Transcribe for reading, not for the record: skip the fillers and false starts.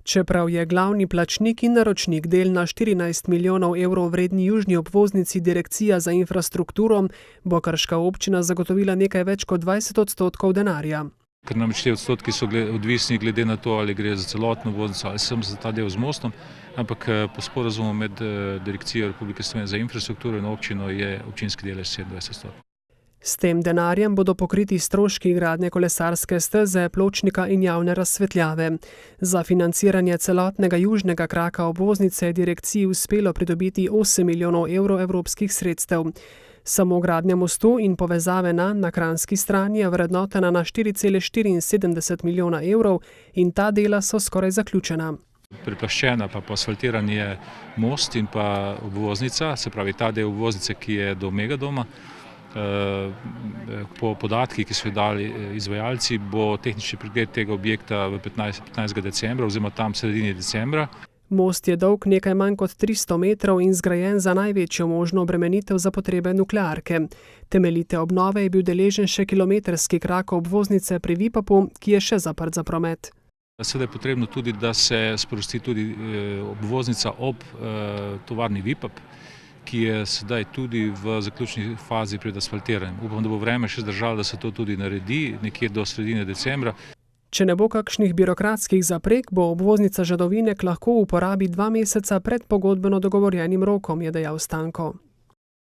Čeprav je glavni plačnik in naročnik del na 14 milijonov evrov vredni južni obvoznici Direkcija za infrastrukturo, bo krška občina zagotovila nekaj več kot 20% denarja. Ker namreč te odstotki so odvisni glede na to, ali gre za celotno obvoznico ali sem za ta del z mostom, ampak po sporazumu med Direkcijo Republike Slovenije za infrastrukturo in občino je občinski delež 27%. S tem denarjem bodo pokriti stroški gradnje kolesarske steze, pločnika in javne razsvetljave. Za financiranje celotnega južnega kraka obvoznice je direkciji uspelo pridobiti 8 milijonov evrov evropskih sredstev. Samo gradnja mostu in povezave na kranjski strani je vrednotena na 4,74 milijona evrov in ta dela so skoraj zaključena. Priplaščena pa poasfaltiran je most in pa obvoznica, se pravi ta del obvoznice, ki je do Megadoma. Po podatkih, ki so jih dali izvajalci, bo tehnični pregled tega objekta v 15. decembra oziroma tam sredini decembra. Most je dolg nekaj manj kot 300 metrov in zgrajen za največjo možno obremenitev za potrebe nuklearke. Temeljite obnove je bil deležen še kilometrski krak obvoznice pri Vipapu, ki je še zaprt za promet. Seveda je potrebno tudi, da se sprosti tudi obvoznica ob tovarni Vipap, ki je sedaj tudi v zaključni fazi pred asfaltiranjem. Upam, da bo vreme še zdržalo, da se to tudi naredi nekje do sredine decembra. Če ne bo kakšnih birokratskih zaprek, bo obvoznica Žadovinek lahko v uporabi 2 meseca pred pogodbeno dogovorjenim rokom, je dejal Stanko.